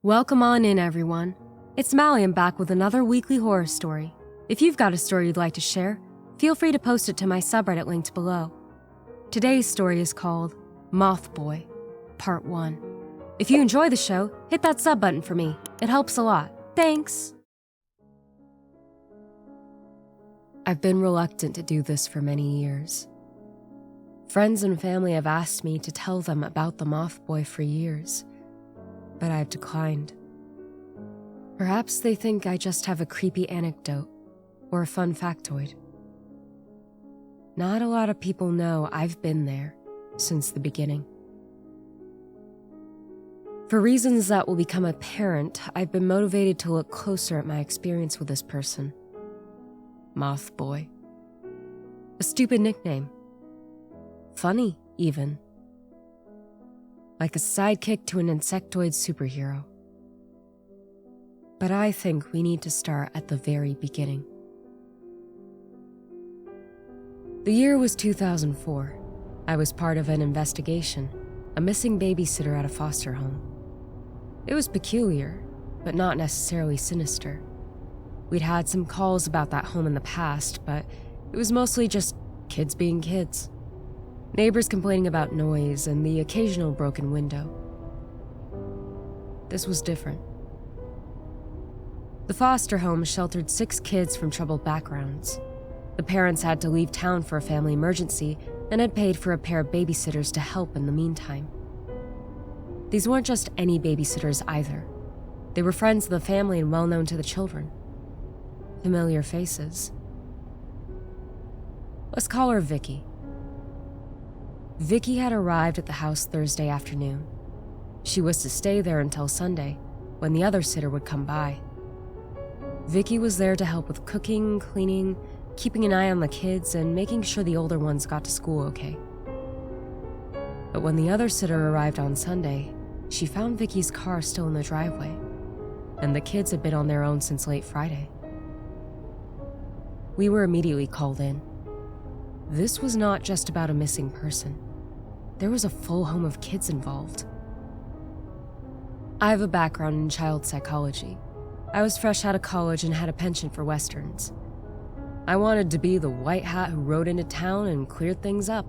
Welcome on in, everyone. It's Malliem back with another weekly horror story. If you've got a story you'd like to share, feel free to post it to my subreddit linked below. Today's story is called Moth Boy, Part 1. If you enjoy the show, hit that sub button for me. It helps a lot. Thanks! I've been reluctant to do this for many years. Friends and family have asked me to tell them about the Moth Boy for years, but I've declined. Perhaps they think I just have a creepy anecdote or a fun factoid. Not a lot of people know I've been there since the beginning. For reasons that will become apparent, I've been motivated to look closer at my experience with this person. Moth Boy. A stupid nickname. Funny, even. Like a sidekick to an insectoid superhero. But I think we need to start at the very beginning. The year was 2004. I was part of an investigation, a missing babysitter at a foster home. It was peculiar, but not necessarily sinister. We'd had some calls about that home in the past, but it was mostly just kids being kids. Neighbors complaining about noise and the occasional broken window. This was different. The foster home sheltered 6 kids from troubled backgrounds. The parents had to leave town for a family emergency and had paid for a pair of babysitters to help in the meantime. These weren't just any babysitters either. They were friends of the family and well known to the children. Familiar faces. Let's call her Vicky. Vicky had arrived at the house Thursday afternoon. She was to stay there until Sunday, when the other sitter would come by. Vicky was there to help with cooking, cleaning, keeping an eye on the kids, and making sure the older ones got to school okay. But when the other sitter arrived on Sunday, she found Vicky's car still in the driveway, and the kids had been on their own since late Friday. We were immediately called in. This was not just about a missing person. There was a full home of kids involved. I have a background in child psychology. I was fresh out of college and had a penchant for westerns. I wanted to be the white hat who rode into town and cleared things up.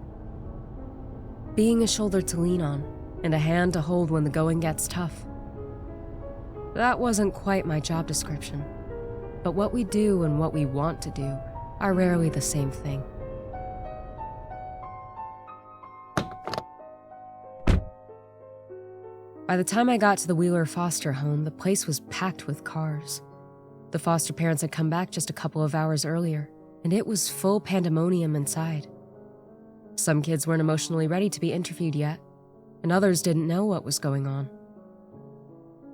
Being a shoulder to lean on and a hand to hold when the going gets tough. That wasn't quite my job description, but what we do and what we want to do are rarely the same thing. By the time I got to the Wheeler foster home, the place was packed with cars. The foster parents had come back just a couple of hours earlier, and it was full pandemonium inside. Some kids weren't emotionally ready to be interviewed yet, and others didn't know what was going on.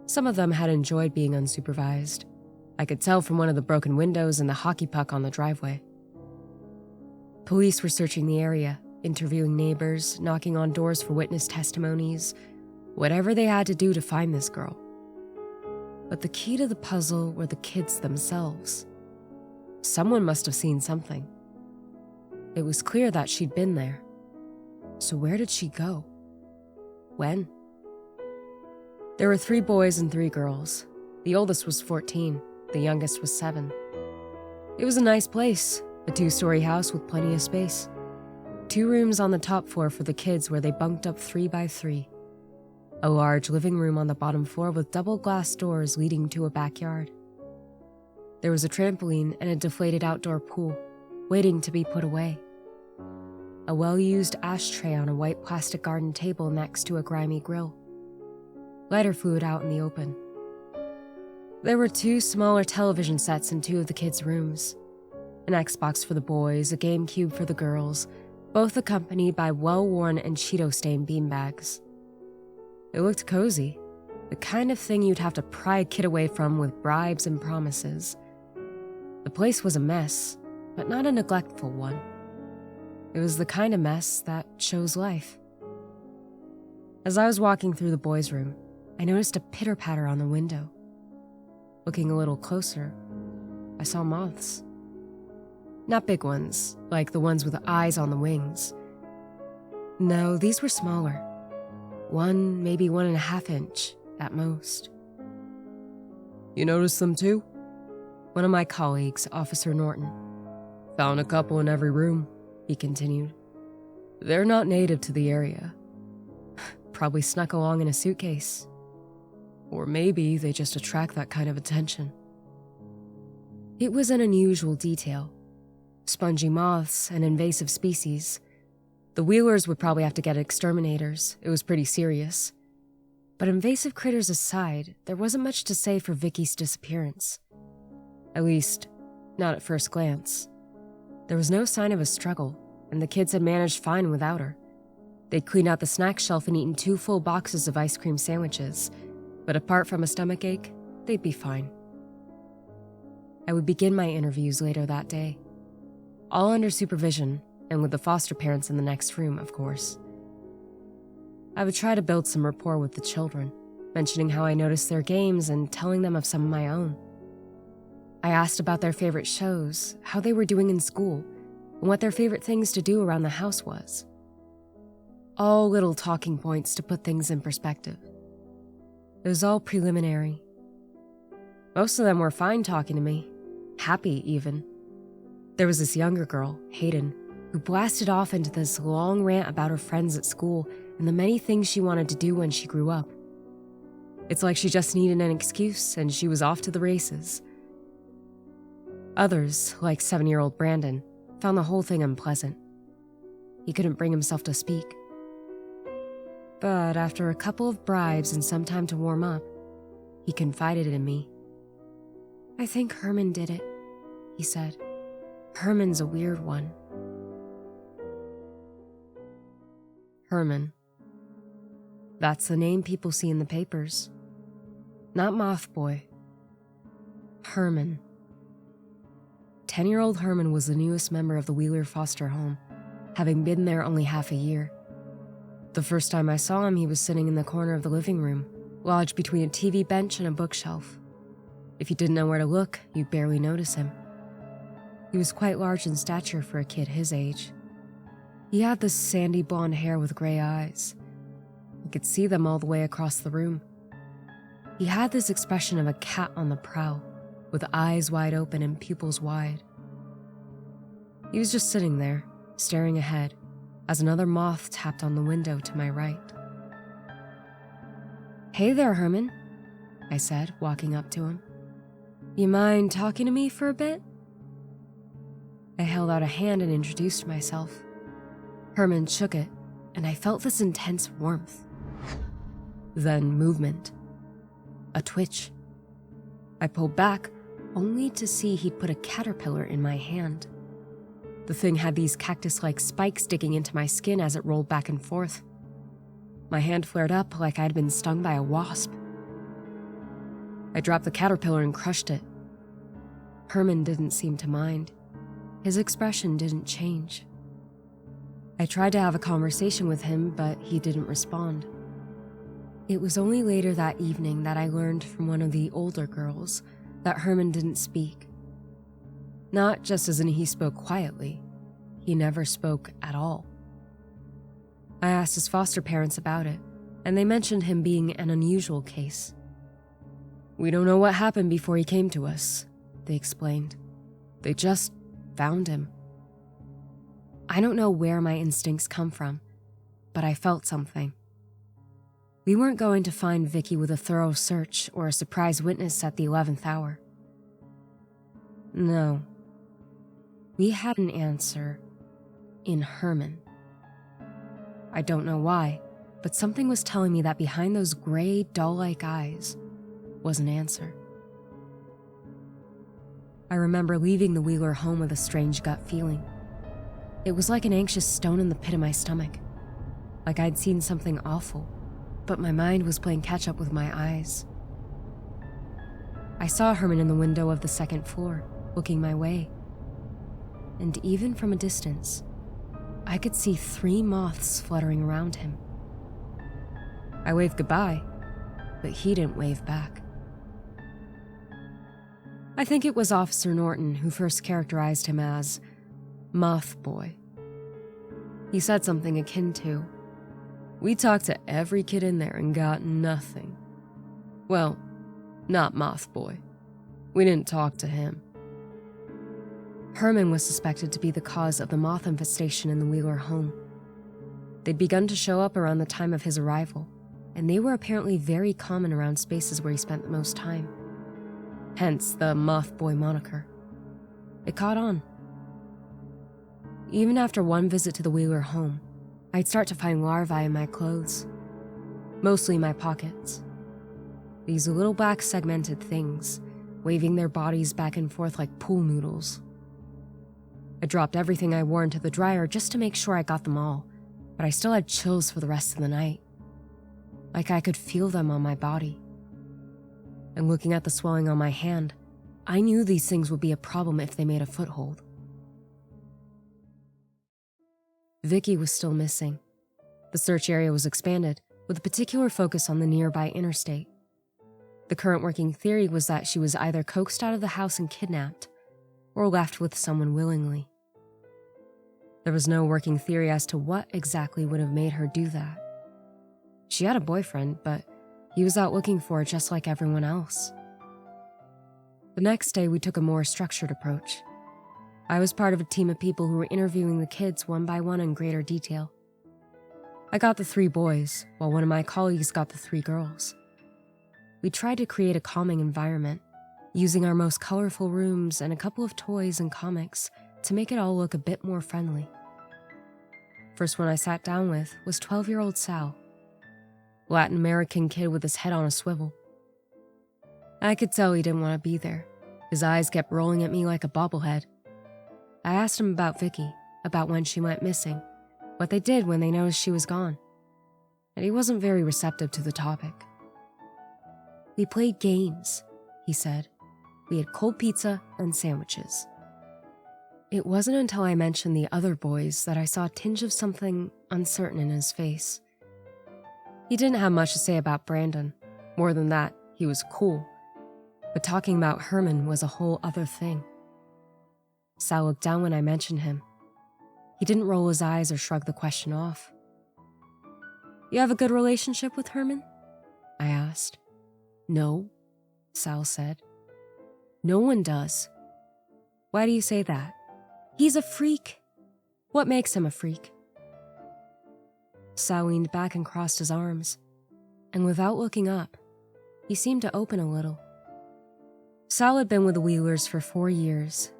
Some of them had enjoyed being unsupervised. I could tell from one of the broken windows and the hockey puck on the driveway. Police were searching the area, interviewing neighbors, knocking on doors for witness testimonies, whatever they had to do to find this girl. But the key to the puzzle were the kids themselves. Someone must have seen something. It was clear that she'd been there. So where did she go? When? There were 3 boys and 3 girls. The oldest was 14, the youngest was 7. It was a nice place, a 2-story house with plenty of space. 2 rooms on the top floor for the kids where they bunked up 3 by 3. A large living room on the bottom floor with double glass doors leading to a backyard. There was a trampoline and a deflated outdoor pool, waiting to be put away. A well-used ashtray on a white plastic garden table next to a grimy grill. Lighter fluid out in the open. There were 2 smaller television sets in 2 of the kids' rooms. An Xbox for the boys, a GameCube for the girls, both accompanied by well-worn and Cheeto-stained beanbags. It looked cozy, the kind of thing you'd have to pry a kid away from with bribes and promises. The place was a mess, but not a neglectful one. It was the kind of mess that shows life. As I was walking through the boys' room, I noticed a pitter-patter on the window. Looking a little closer, I saw moths. Not big ones, like the ones with eyes on the wings. No, these were smaller. 1, maybe 1.5 inch, at most. You noticed them too? One of my colleagues, Officer Norton. Found a couple in every room, he continued. They're not native to the area. Probably snuck along in a suitcase. Or maybe they just attract that kind of attention. It was an unusual detail. Spongy moths, an invasive species. The Wheelers would probably have to get exterminators. It was pretty serious. But invasive critters aside, there wasn't much to say for Vicky's disappearance. At least, not at first glance. There was no sign of a struggle, and the kids had managed fine without her. They'd cleaned out the snack shelf and eaten 2 full boxes of ice cream sandwiches, but apart from a stomachache, they'd be fine. I would begin my interviews later that day, all under supervision and with the foster parents in the next room, of course. I would try to build some rapport with the children, mentioning how I noticed their games and telling them of some of my own. I asked about their favorite shows, how they were doing in school, and what their favorite things to do around the house was. All little talking points to put things in perspective. It was all preliminary. Most of them were fine talking to me, happy even. There was this younger girl, Hayden, who blasted off into this long rant about her friends at school and the many things she wanted to do when she grew up. It's like she just needed an excuse and she was off to the races. Others, like 7-year-old Brandon, found the whole thing unpleasant. He couldn't bring himself to speak. But after a couple of bribes and some time to warm up, he confided in me. I think Herman did it, he said. Herman's a weird one. Herman. That's the name people see in the papers. Not Moth Boy. Herman. 10-year-old Herman was the newest member of the Wheeler foster home, having been there only half a year. The first time I saw him, he was sitting in the corner of the living room, lodged between a TV bench and a bookshelf. If you didn't know where to look, you'd barely notice him. He was quite large in stature for a kid his age. He had this sandy blonde hair with gray eyes. You could see them all the way across the room. He had this expression of a cat on the prowl, with eyes wide open and pupils wide. He was just sitting there, staring ahead, as another moth tapped on the window to my right. Hey there, Herman, I said, walking up to him. You mind talking to me for a bit? I held out a hand and introduced myself. Herman shook it, and I felt this intense warmth. Then movement. A twitch. I pulled back, only to see he'd put a caterpillar in my hand. The thing had these cactus-like spikes digging into my skin as it rolled back and forth. My hand flared up like I'd been stung by a wasp. I dropped the caterpillar and crushed it. Herman didn't seem to mind. His expression didn't change. I tried to have a conversation with him, but he didn't respond. It was only later that evening that I learned from one of the older girls that Herman didn't speak. Not just as in he spoke quietly, he never spoke at all. I asked his foster parents about it, and they mentioned him being an unusual case. We don't know what happened before he came to us, they explained. They just found him. I don't know where my instincts come from, but I felt something. We weren't going to find Vicky with a thorough search or a surprise witness at the 11th hour. No. We had an answer in Herman. I don't know why, but something was telling me that behind those gray, doll-like eyes was an answer. I remember leaving the Wheeler home with a strange gut feeling. It was like an anxious stone in the pit of my stomach, like I'd seen something awful, but my mind was playing catch-up with my eyes. I saw Herman in the window of the second floor, looking my way. And even from a distance, I could see 3 moths fluttering around him. I waved goodbye, but he didn't wave back. I think it was Officer Norton who first characterized him as Moth Boy. He said something akin to, "We talked to every kid in there and got nothing." Well, not Moth Boy. We didn't talk to him. Herman was suspected to be the cause of the moth infestation in the Wheeler home. They'd begun to show up around the time of his arrival, and they were apparently very common around spaces where he spent the most time. Hence the Moth Boy moniker. It caught on. Even after one visit to the Wheeler home, I'd start to find larvae in my clothes, mostly my pockets. These little black segmented things, waving their bodies back and forth like pool noodles. I dropped everything I wore into the dryer just to make sure I got them all, but I still had chills for the rest of the night. Like I could feel them on my body. And looking at the swelling on my hand, I knew these things would be a problem if they made a foothold. Vicky was still missing. The search area was expanded, with a particular focus on the nearby interstate. The current working theory was that she was either coaxed out of the house and kidnapped, or left with someone willingly. There was no working theory as to what exactly would have made her do that. She had a boyfriend, but he was out looking for her just like everyone else. The next day, we took a more structured approach. I was part of a team of people who were interviewing the kids one by one in greater detail. I got the 3 boys, while one of my colleagues got the 3 girls. We tried to create a calming environment, using our most colorful rooms and a couple of toys and comics to make it all look a bit more friendly. First one I sat down with was 12-year-old Sal, Latin American kid with his head on a swivel. I could tell he didn't want to be there. His eyes kept rolling at me like a bobblehead. I asked him about Vicky, about when she went missing, what they did when they noticed she was gone, and he wasn't very receptive to the topic. We played games, he said. We had cold pizza and sandwiches. It wasn't until I mentioned the other boys that I saw a tinge of something uncertain in his face. He didn't have much to say about Brandon. More than that, he was cool. But talking about Herman was a whole other thing. Sal looked down when I mentioned him. He didn't roll his eyes or shrug the question off. You have a good relationship with Herman? I asked. No, Sal said. No one does. Why do you say that? He's a freak. What makes him a freak? Sal leaned back and crossed his arms, and without looking up, he seemed to open a little. Sal had been with the Wheelers for 4 years.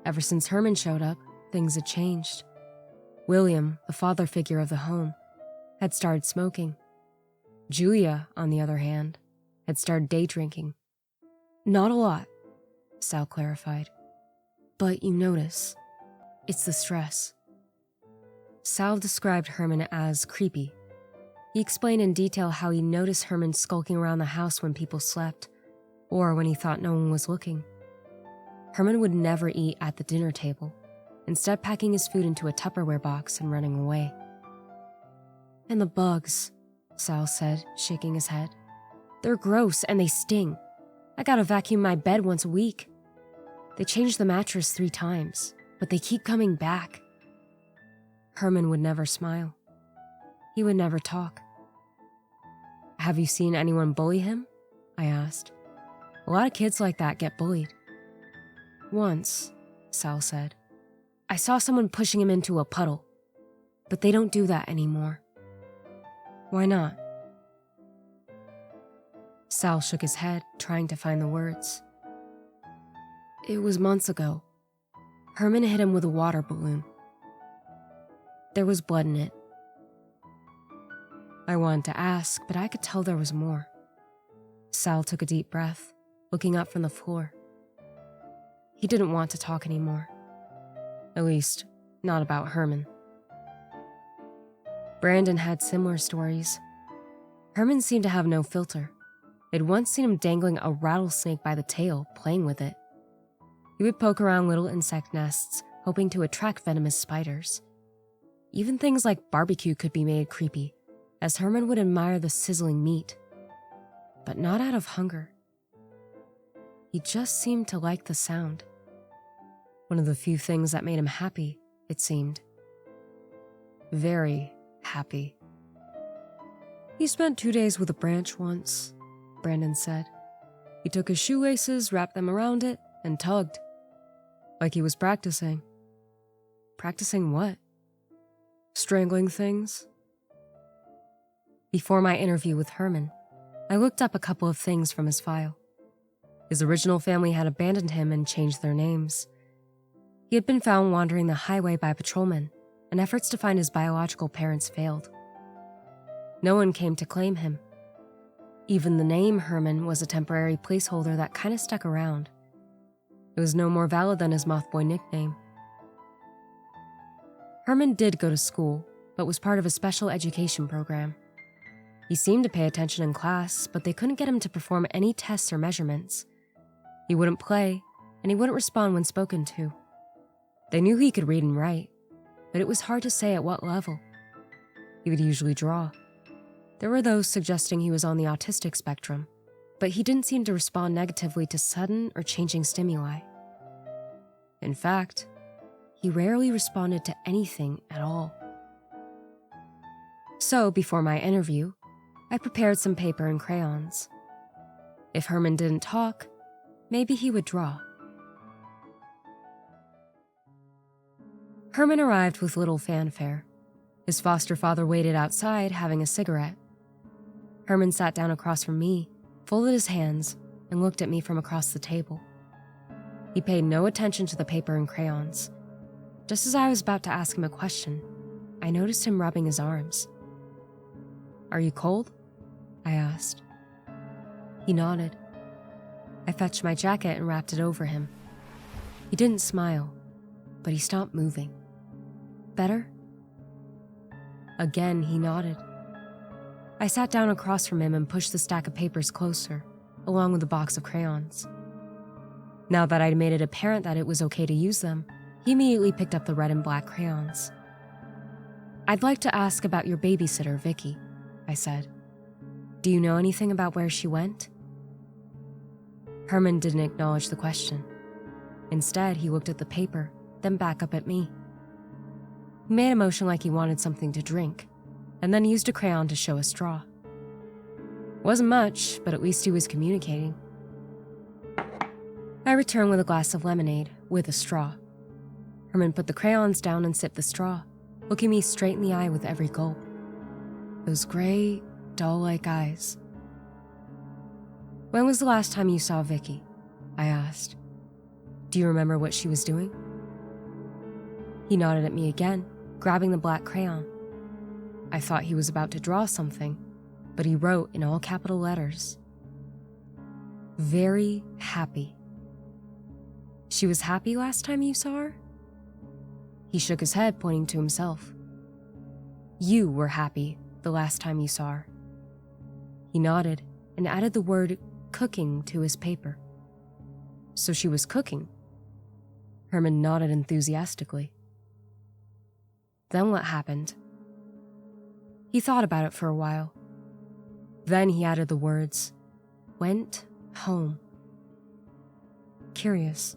Ever since Herman showed up, things had changed. William, the father figure of the home, had started smoking. Julia, on the other hand, had started day drinking. Not a lot, Sal clarified. But you notice, it's the stress. Sal described Herman as creepy. He explained in detail how he noticed Herman skulking around the house when people slept, or when he thought no one was looking. Herman would never eat at the dinner table, instead packing his food into a Tupperware box and running away. And the bugs, Sal said, shaking his head. They're gross and they sting. I gotta vacuum my bed once a week. They changed the mattress 3 times, but they keep coming back. Herman would never smile. He would never talk. Have you seen anyone bully him? I asked. A lot of kids like that get bullied. Once, Sal said. I saw someone pushing him into a puddle, but they don't do that anymore. Why not? Sal shook his head, trying to find the words. It was months ago. Herman hit him with a water balloon. There was blood in it. I wanted to ask, but I could tell there was more. Sal took a deep breath, looking up from the floor. He didn't want to talk anymore. At least, not about Herman. Brandon had similar stories. Herman seemed to have no filter. I'd once seen him dangling a rattlesnake by the tail, playing with it. He would poke around little insect nests, hoping to attract venomous spiders. Even things like barbecue could be made creepy, as Herman would admire the sizzling meat. But not out of hunger. He just seemed to like the sound. One of the few things that made him happy, it seemed. Very happy. He spent 2 days with a branch once, Brandon said. He took his shoelaces, wrapped them around it, and tugged. Like he was practicing. Practicing what? Strangling things? Before my interview with Herman, I looked up a couple of things from his file. His original family had abandoned him and changed their names. He had been found wandering the highway by patrolmen, and efforts to find his biological parents failed. No one came to claim him. Even the name Herman was a temporary placeholder that kind of stuck around. It was no more valid than his Moth Boy nickname. Herman did go to school, but was part of a special education program. He seemed to pay attention in class, but they couldn't get him to perform any tests or measurements. He wouldn't play, and he wouldn't respond when spoken to. They knew he could read and write, but it was hard to say at what level. He would usually draw. There were those suggesting he was on the autistic spectrum, but he didn't seem to respond negatively to sudden or changing stimuli. In fact, he rarely responded to anything at all. So, before my interview, I prepared some paper and crayons. If Herman didn't talk, maybe he would draw. Herman arrived with little fanfare. His foster father waited outside, having a cigarette. Herman sat down across from me, folded his hands, and looked at me from across the table. He paid no attention to the paper and crayons. Just as I was about to ask him a question, I noticed him rubbing his arms. "Are you cold?" I asked. He nodded. I fetched my jacket and wrapped it over him. He didn't smile, but he stopped moving. "Better?" Again, he nodded. I sat down across from him and pushed the stack of papers closer, along with a box of crayons. Now that I'd made it apparent that it was okay to use them, he immediately picked up the red and black crayons. "I'd like to ask about your babysitter, Vicky," I said. "Do you know anything about where she went?" Herman didn't acknowledge the question. Instead, he looked at the paper, then back up at me. He made a motion like he wanted something to drink, and then used a crayon to show a straw. Wasn't much, but at least he was communicating. I returned with a glass of lemonade, with a straw. Herman put the crayons down and sipped the straw, looking me straight in the eye with every gulp. Those gray, doll-like eyes. "When was the last time you saw Vicky?" I asked. "Do you remember what she was doing?" He nodded at me again, grabbing the black crayon. I thought he was about to draw something, but he wrote in all capital letters, "Very happy." "She was happy last time you saw her?" He shook his head, pointing to himself. "You were happy the last time you saw her." He nodded and added the word cooking to his paper. "So she was cooking?" Herman nodded enthusiastically. "Then what happened?" He thought about it for a while. Then he added the words, "went home." Curious.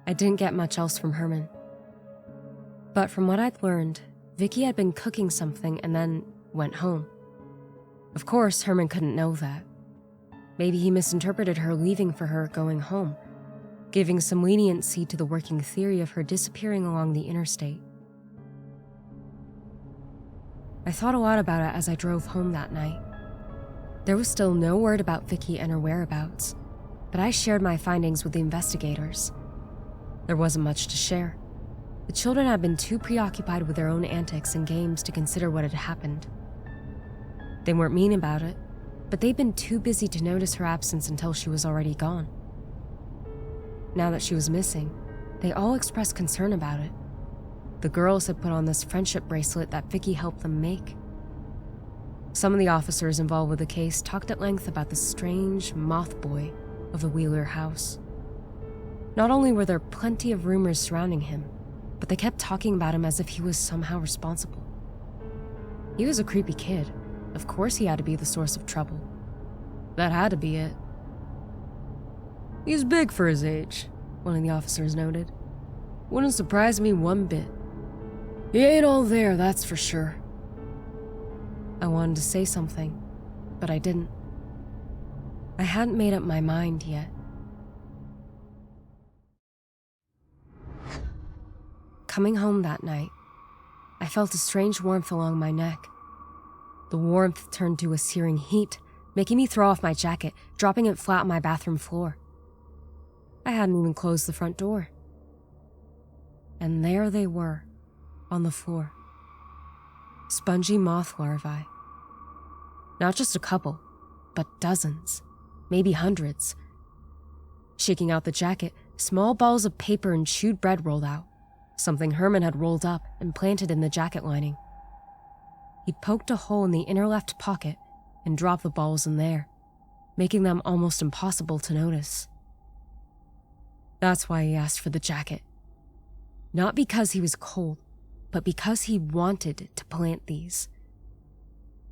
I didn't get much else from Herman. But from what I'd learned, Vicky had been cooking something and then went home. Of course, Herman couldn't know that. Maybe he misinterpreted her leaving for her going home, giving some leniency to the working theory of her disappearing along the interstate. I thought a lot about it as I drove home that night. There was still no word about Vicky and her whereabouts, but I shared my findings with the investigators. There wasn't much to share. The children had been too preoccupied with their own antics and games to consider what had happened. They weren't mean about it, but they'd been too busy to notice her absence until she was already gone. Now that she was missing, they all expressed concern about it. The girls had put on this friendship bracelet that Vicky helped them make. Some of the officers involved with the case talked at length about the strange Moth Boy of the Wheeler house. Not only were there plenty of rumors surrounding him, but they kept talking about him as if he was somehow responsible. He was a creepy kid. Of course he had to be the source of trouble. That had to be it. "He's big for his age," one of the officers noted. "Wouldn't surprise me one bit. He ain't all there, that's for sure." I wanted to say something, but I didn't. I hadn't made up my mind yet. Coming home that night, I felt a strange warmth along my neck. The warmth turned to a searing heat, making me throw off my jacket, dropping it flat on my bathroom floor. I hadn't even closed the front door. And there they were, on the floor. Spongy moth larvae. Not just a couple, but dozens, maybe hundreds. Shaking out the jacket, small balls of paper and chewed bread rolled out, something Herman had rolled up and planted in the jacket lining. He poked a hole in the inner left pocket and dropped the balls in there, making them almost impossible to notice. That's why he asked for the jacket. Not because he was cold, but because he wanted to plant these.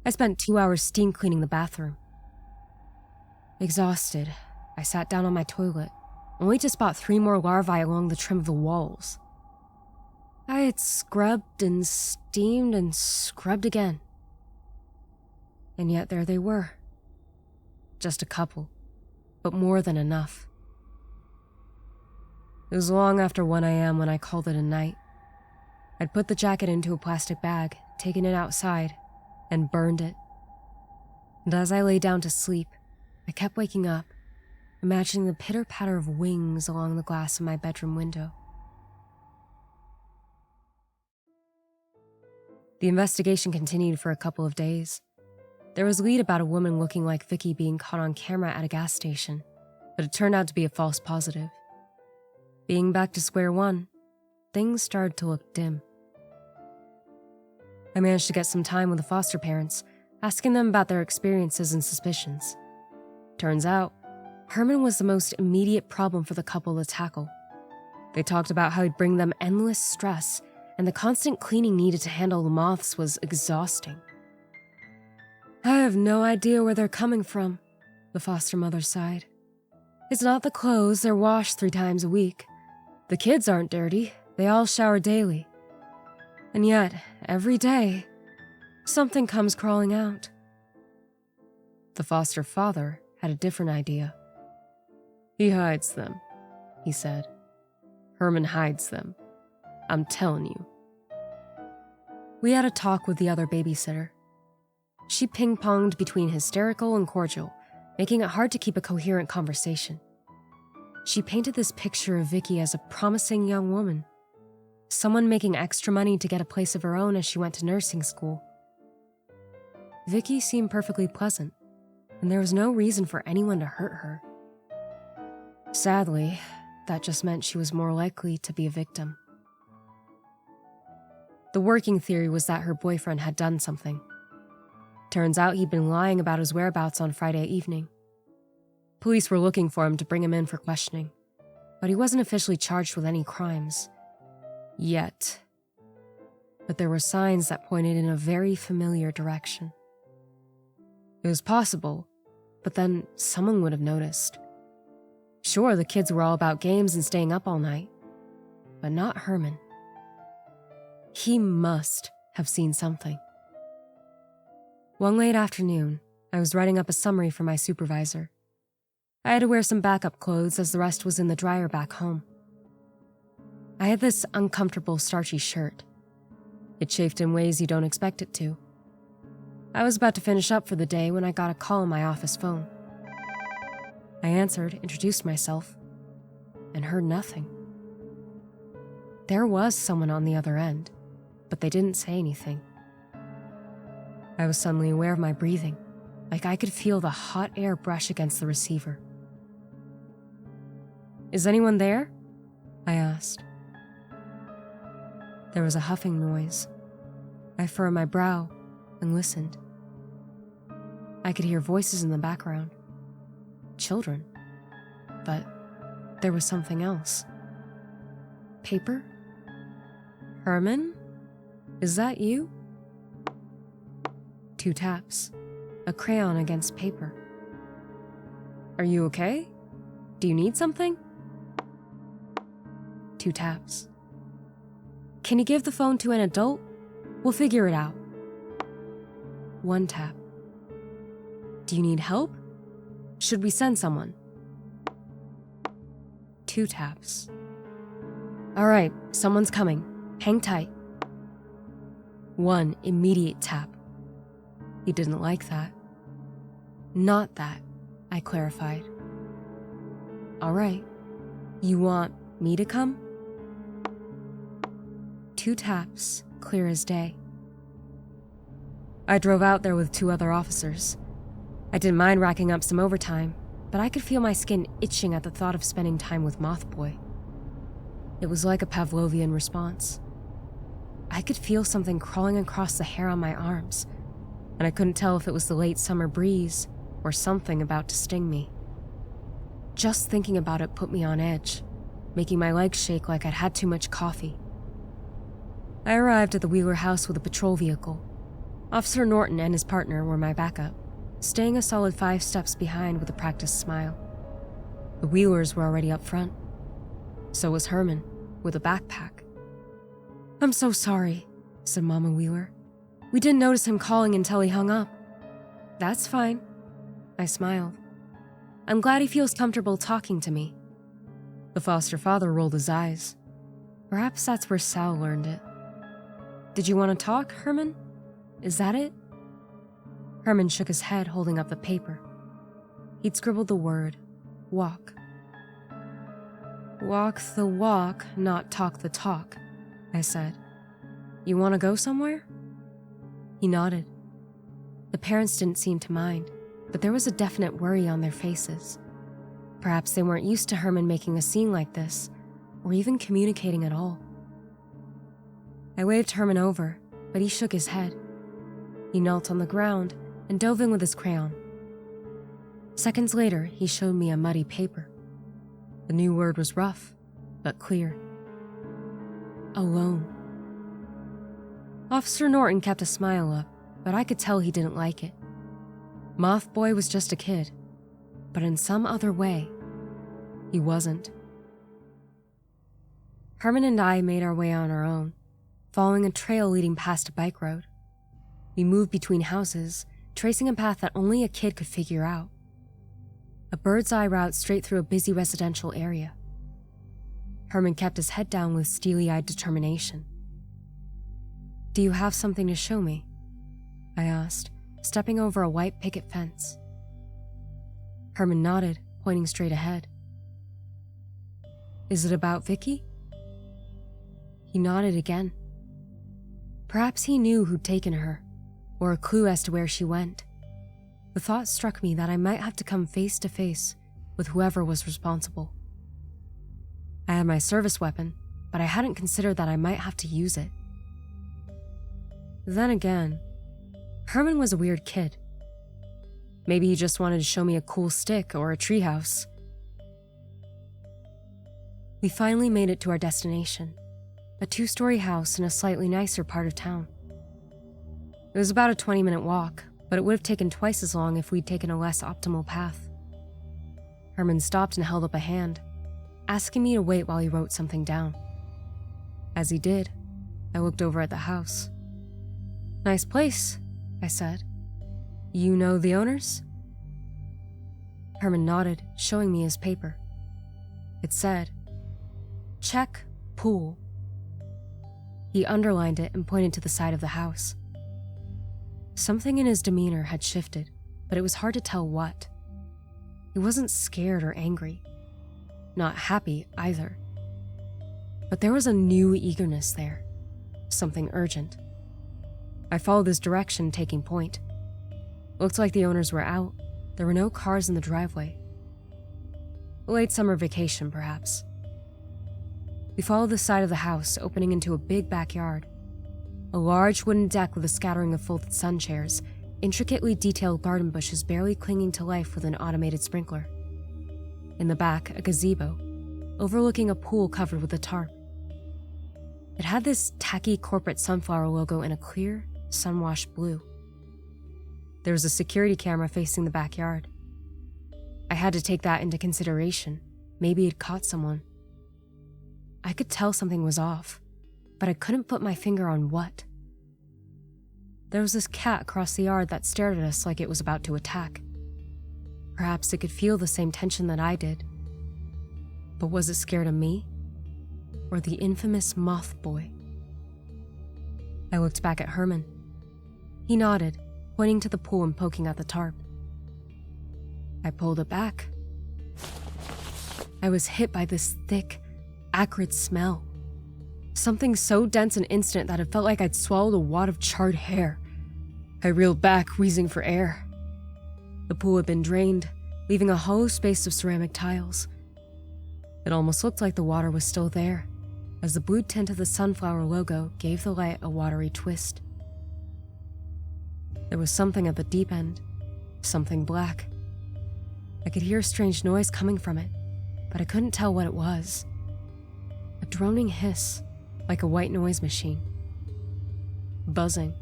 I spent 2 hours steam cleaning the bathroom. Exhausted, I sat down on my toilet, only to spot 3 more larvae along the trim of the walls. I had scrubbed and steamed and scrubbed again. And yet there they were. Just a couple, but more than enough. It was long after 1 a.m. when I called it a night. I'd put the jacket into a plastic bag, taken it outside, and burned it. And as I lay down to sleep, I kept waking up, imagining the pitter-patter of wings along the glass of my bedroom window. The investigation continued for a couple of days. There was a lead about a woman looking like Vicky being caught on camera at a gas station, but it turned out to be a false positive. Being back to square one, things started to look dim. I managed to get some time with the foster parents, asking them about their experiences and suspicions. Turns out, Herman was the most immediate problem for the couple to tackle. They talked about how he'd bring them endless stress, and the constant cleaning needed to handle the moths was exhausting. I have no idea where they're coming from, the foster mother sighed. It's not the clothes, they're washed 3 times a week. The kids aren't dirty, they all shower daily. And yet, every day, something comes crawling out. The foster father had a different idea. He hides them, he said. Herman hides them. I'm telling you. We had a talk with the other babysitter. She ping-ponged between hysterical and cordial, making it hard to keep a coherent conversation. She painted this picture of Vicky as a promising young woman, someone making extra money to get a place of her own as she went to nursing school. Vicky seemed perfectly pleasant, and there was no reason for anyone to hurt her. Sadly, that just meant she was more likely to be a victim. The working theory was that her boyfriend had done something. Turns out he'd been lying about his whereabouts on Friday evening. Police were looking for him to bring him in for questioning, but he wasn't officially charged with any crimes. Yet. But there were signs that pointed in a very familiar direction. It was possible, but then someone would have noticed. Sure, the kids were all about games and staying up all night, but not Herman. He must have seen something. One late afternoon, I was writing up a summary for my supervisor. I had to wear some backup clothes as the rest was in the dryer back home. I had this uncomfortable, starchy shirt. It chafed in ways you don't expect it to. I was about to finish up for the day when I got a call on my office phone. I answered, introduced myself, and heard nothing. There was someone on the other end, but they didn't say anything. I was suddenly aware of my breathing, like I could feel the hot air brush against the receiver. Is anyone there? I asked. There was a huffing noise. I furrowed my brow and listened. I could hear voices in the background. Children. But there was something else. Paper? Herman? Is that you? 2 taps. A crayon against paper. Are you okay? Do you need something? 2 taps. Can you give the phone to an adult? We'll figure it out. 1 tap. Do you need help? Should we send someone? 2 taps. All right, someone's coming. Hang tight. 1 immediate tap. He didn't like that. Not that, I clarified. All right, you want me to come? 2 taps, clear as day. I drove out there with 2 other officers. I didn't mind racking up some overtime, but I could feel my skin itching at the thought of spending time with Moth Boy. It was like a Pavlovian response. I could feel something crawling across the hair on my arms, and I couldn't tell if it was the late summer breeze or something about to sting me. Just thinking about it put me on edge, making my legs shake like I'd had too much coffee. I arrived at the Wheeler house with a patrol vehicle. Officer Norton and his partner were my backup, staying a solid 5 steps behind with a practiced smile. The Wheelers were already up front. So was Herman, with a backpack. I'm so sorry, said Mama Wheeler. We didn't notice him calling until he hung up. That's fine, I smiled. I'm glad he feels comfortable talking to me. The foster father rolled his eyes. Perhaps that's where Sal learned it. Did you want to talk, Herman? Is that it? Herman shook his head, holding up the paper. He'd scribbled the word, walk. Walk the walk, not talk the talk, I said. You want to go somewhere? He nodded. The parents didn't seem to mind, but there was a definite worry on their faces. Perhaps they weren't used to Herman making a scene like this, or even communicating at all. I waved Herman over, but he shook his head. He knelt on the ground and dove in with his crayon. Seconds later, he showed me a muddy paper. The new word was rough, but clear. Alone. Officer Norton kept a smile up, but I could tell he didn't like it. Moth Boy was just a kid, but in some other way, he wasn't. Herman and I made our way on our own, following a trail leading past a bike road. We moved between houses, tracing a path that only a kid could figure out. A bird's-eye route straight through a busy residential area. Herman kept his head down with steely-eyed determination. Do you have something to show me? I asked, stepping over a white picket fence. Herman nodded, pointing straight ahead. Is it about Vicky? He nodded again. Perhaps he knew who'd taken her, or a clue as to where she went. The thought struck me that I might have to come face to face with whoever was responsible. I had my service weapon, but I hadn't considered that I might have to use it. Then again, Herman was a weird kid. Maybe he just wanted to show me a cool stick or a treehouse. We finally made it to our destination, a 2-story house in a slightly nicer part of town. It was about a 20-minute walk, but it would have taken twice as long if we'd taken a less optimal path. Herman stopped and held up a hand, asking me to wait while he wrote something down. As he did, I looked over at the house. Nice place, I said. You know the owners? Herman nodded, showing me his paper. It said, check pool. He underlined it and pointed to the side of the house. Something in his demeanor had shifted, but it was hard to tell what. He wasn't scared or angry. Not happy either. But there was a new eagerness there. Something urgent. I followed his direction, taking point. Looked like the owners were out. There were no cars in the driveway. A late summer vacation, perhaps. We followed the side of the house, opening into a big backyard. A large wooden deck with a scattering of folded sun chairs, intricately detailed garden bushes barely clinging to life with an automated sprinkler. In the back, a gazebo, overlooking a pool covered with a tarp. It had this tacky corporate sunflower logo in a clear, sun-washed blue. There was a security camera facing the backyard. I had to take that into consideration. Maybe it caught someone. I could tell something was off, but I couldn't put my finger on what. There was this cat across the yard that stared at us like it was about to attack. Perhaps it could feel the same tension that I did. But was it scared of me? Or the infamous Moth Boy? I looked back at Herman. He nodded, pointing to the pool and poking at the tarp. I pulled it back. I was hit by this thick, acrid smell. Something so dense and instant that it felt like I'd swallowed a wad of charred hair. I reeled back, wheezing for air. The pool had been drained, leaving a hollow space of ceramic tiles. It almost looked like the water was still there, as the blue tint of the sunflower logo gave the light a watery twist. There was something at the deep end, something black. I could hear a strange noise coming from it, but I couldn't tell what it was. A droning hiss, like a white noise machine. Buzzing.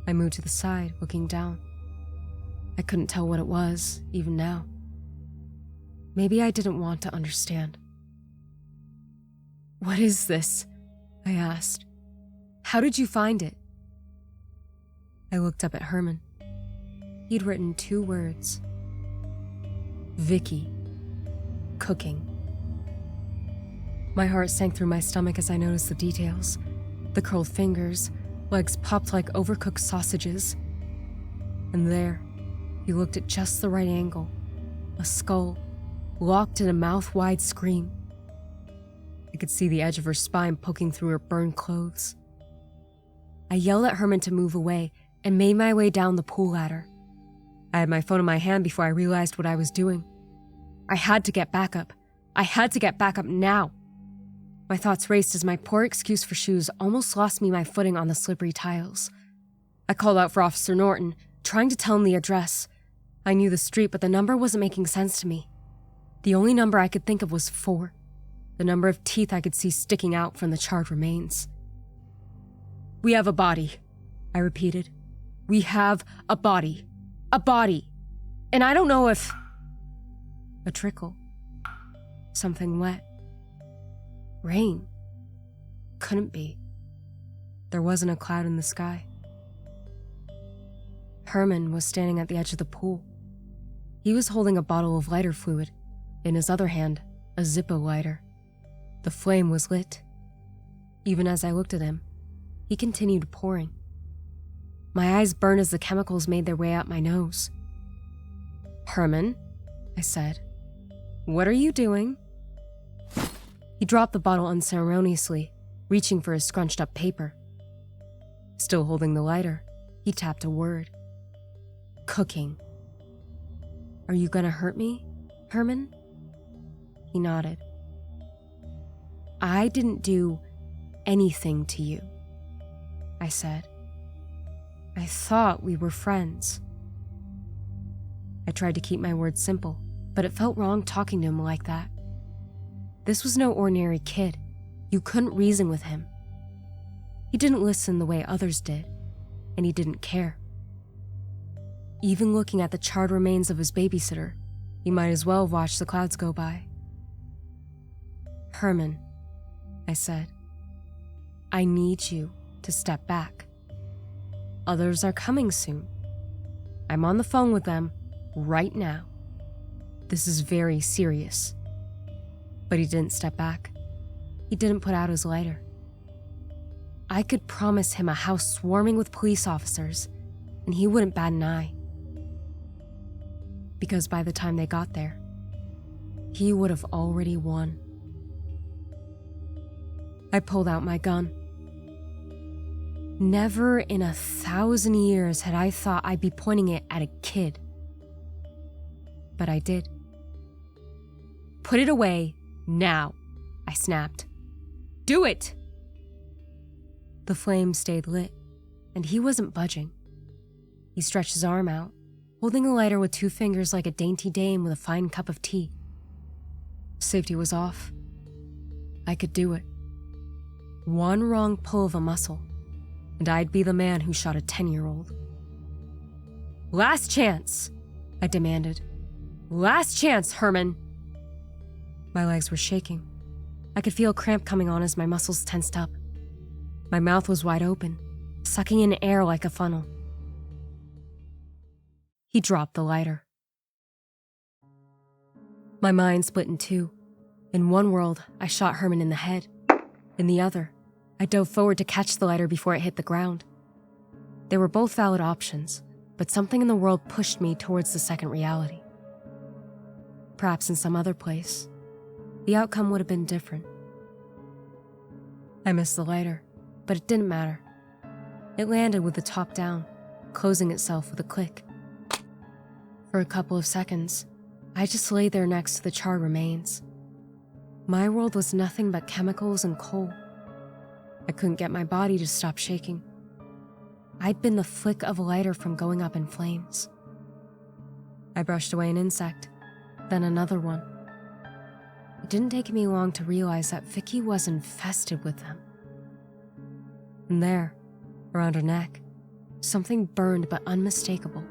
I moved to the side, looking down. I couldn't tell what it was, even now. Maybe I didn't want to understand. "What is this?" I asked. "How did you find it?" I looked up at Herman. He'd written 2 words. Vicky. Cooking. My heart sank through my stomach as I noticed the details. The curled fingers, legs popped like overcooked sausages. And there, he looked at just the right angle. A skull, locked in a mouth-wide scream. I could see the edge of her spine poking through her burned clothes. I yelled at Herman to move away and made my way down the pool ladder. I had my phone in my hand before I realized what I was doing. I had to get backup. I had to get backup now. My thoughts raced as my poor excuse for shoes almost lost me my footing on the slippery tiles. I called out for Officer Norton, trying to tell him the address. I knew the street, but the number wasn't making sense to me. The only number I could think of was 4, the number of teeth I could see sticking out from the charred remains. "We have a body," I repeated. "We have a body. A body. And I don't know if..." A trickle. Something wet. Rain. Couldn't be. There wasn't a cloud in the sky. Herman was standing at the edge of the pool. He was holding a bottle of lighter fluid, in his other hand, a Zippo lighter. The flame was lit. Even as I looked at him, he continued pouring. My eyes burned as the chemicals made their way up my nose. "Herman," I said, "what are you doing?" He dropped the bottle unceremoniously, reaching for his scrunched-up paper. Still holding the lighter, he tapped a word. "Cooking." "Are you gonna hurt me, Herman?" He nodded. "I didn't do anything to you," I said. "I thought we were friends." I tried to keep my words simple, but it felt wrong talking to him like that. This was no ordinary kid. You couldn't reason with him. He didn't listen the way others did, and he didn't care. Even looking at the charred remains of his babysitter, he might as well watch the clouds go by. "Herman," I said, "I need you to step back. Others are coming soon. I'm on the phone with them right now. This is very serious." But he didn't step back. He didn't put out his lighter. I could promise him a house swarming with police officers, and he wouldn't bat an eye. Because by the time they got there, he would have already won. I pulled out my gun. Never in 1,000 years had I thought I'd be pointing it at a kid. But I did. "Put it away, now," I snapped. "Do it!" The flame stayed lit, and he wasn't budging. He stretched his arm out, holding a lighter with 2 fingers like a dainty dame with a fine cup of tea. Safety was off. I could do it. One wrong pull of a muscle, and I'd be the man who shot a 10-year-old. "Last chance," I demanded. "Last chance, Herman." My legs were shaking. I could feel cramp coming on as my muscles tensed up. My mouth was wide open, sucking in air like a funnel. He dropped the lighter. My mind split in two. In one world, I shot Herman in the head. In the other, I dove forward to catch the lighter before it hit the ground. They were both valid options, but something in the world pushed me towards the second reality. Perhaps in some other place, the outcome would have been different. I missed the lighter, but it didn't matter. It landed with the top down, closing itself with a click. For a couple of seconds, I just lay there next to the charred remains. My world was nothing but chemicals and coal. I couldn't get my body to stop shaking. I'd been the flick of a lighter from going up in flames. I brushed away an insect, then another one. It didn't take me long to realize that Vicky was infested with them. And there, around her neck, something burned but unmistakable.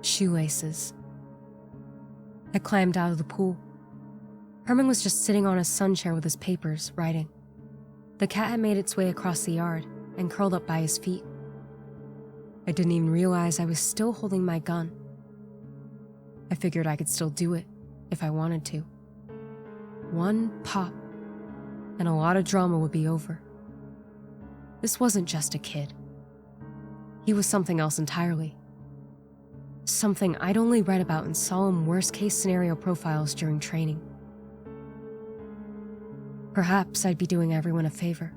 Shoelaces. I climbed out of the pool. Herman was just sitting on a sun chair with his papers, writing. The cat had made its way across the yard and curled up by his feet. I didn't even realize I was still holding my gun. I figured I could still do it if I wanted to. One pop, and a lot of drama would be over. This wasn't just a kid. He was something else entirely. Something I'd only read about in solemn worst-case scenario profiles during training. Perhaps I'd be doing everyone a favor.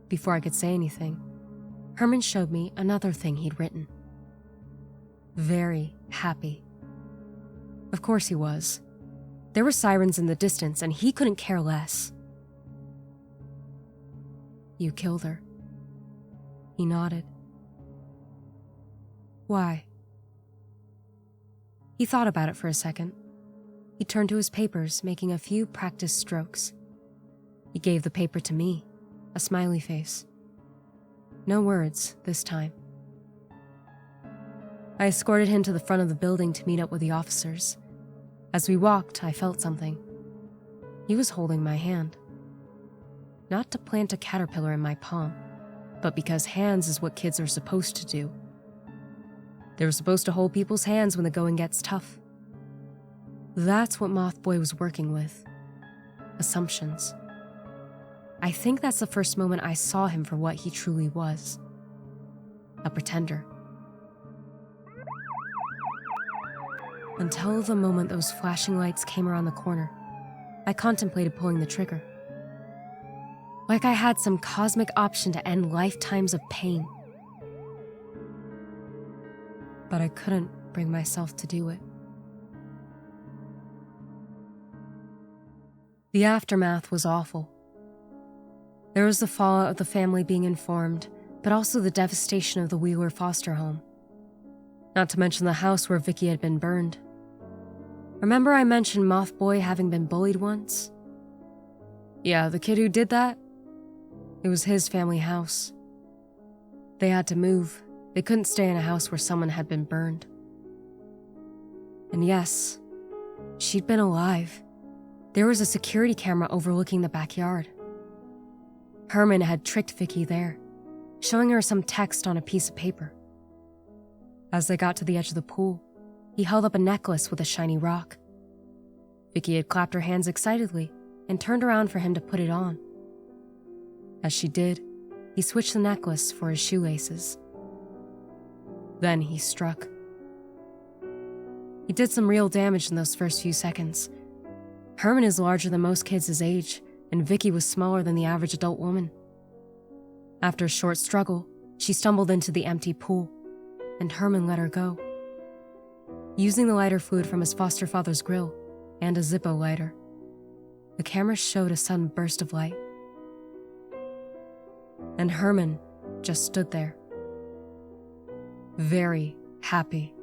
Before I could say anything, Herman showed me another thing he'd written. Very happy. Of course he was. There were sirens in the distance, and he couldn't care less. You killed her. He nodded. Why? He thought about it for a second. He turned to his papers, making a few practice strokes. He gave the paper to me, a smiley face. No words this time. I escorted him to the front of the building to meet up with the officers. As we walked, I felt something. He was holding my hand. Not to plant a caterpillar in my palm, but because hands is what kids are supposed to do. They're supposed to hold people's hands when the going gets tough. That's what Moth Boy was working with. Assumptions. I think that's the first moment I saw him for what he truly was. A pretender. Until the moment those flashing lights came around the corner, I contemplated pulling the trigger. Like I had some cosmic option to end lifetimes of pain. But I couldn't bring myself to do it. The aftermath was awful. There was the fallout of the family being informed, but also the devastation of the Wheeler foster home. Not to mention the house where Vicky had been burned. Remember I mentioned Moth Boy having been bullied once? Yeah, the kid who did that? It was his family house. They had to move. They couldn't stay in a house where someone had been burned. And yes, she'd been alive. There was a security camera overlooking the backyard. Herman had tricked Vicky there, showing her some text on a piece of paper. As they got to the edge of the pool, he held up a necklace with a shiny rock. Vicky had clapped her hands excitedly and turned around for him to put it on. As she did, he switched the necklace for his shoelaces. Then he struck. He did some real damage in those first few seconds. Herman is larger than most kids his age, and Vicky was smaller than the average adult woman. After a short struggle, she stumbled into the empty pool, and Herman let her go. Using the lighter fluid from his foster father's grill and a Zippo lighter, the camera showed a sudden burst of light. And Herman just stood there, very happy.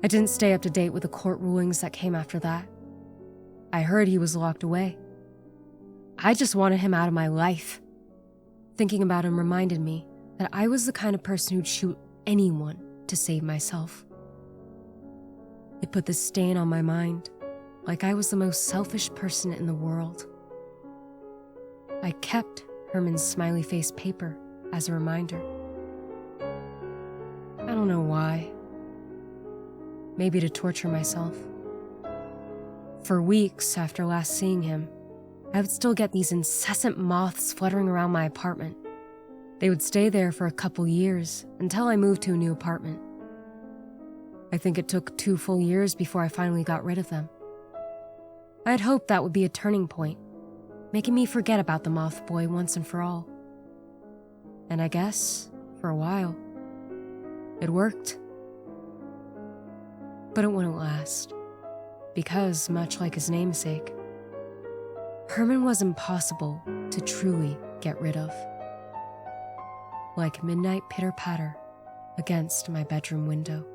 I didn't stay up to date with the court rulings that came after that. I heard he was locked away. I just wanted him out of my life. Thinking about him reminded me that I was the kind of person who'd shoot anyone to save myself. It put this stain on my mind, like I was the most selfish person in the world. I kept Herman's smiley face paper as a reminder. I don't know why. Maybe to torture myself. For weeks after last seeing him, I would still get these incessant moths fluttering around my apartment. They would stay there for a couple years until I moved to a new apartment. I think it took 2 full years before I finally got rid of them. I had hoped that would be a turning point, making me forget about the Moth Boy once and for all. And I guess, for a while, it worked. But it wouldn't last, because, much like his namesake, Herman was impossible to truly get rid of. Like midnight pitter-patter against my bedroom window.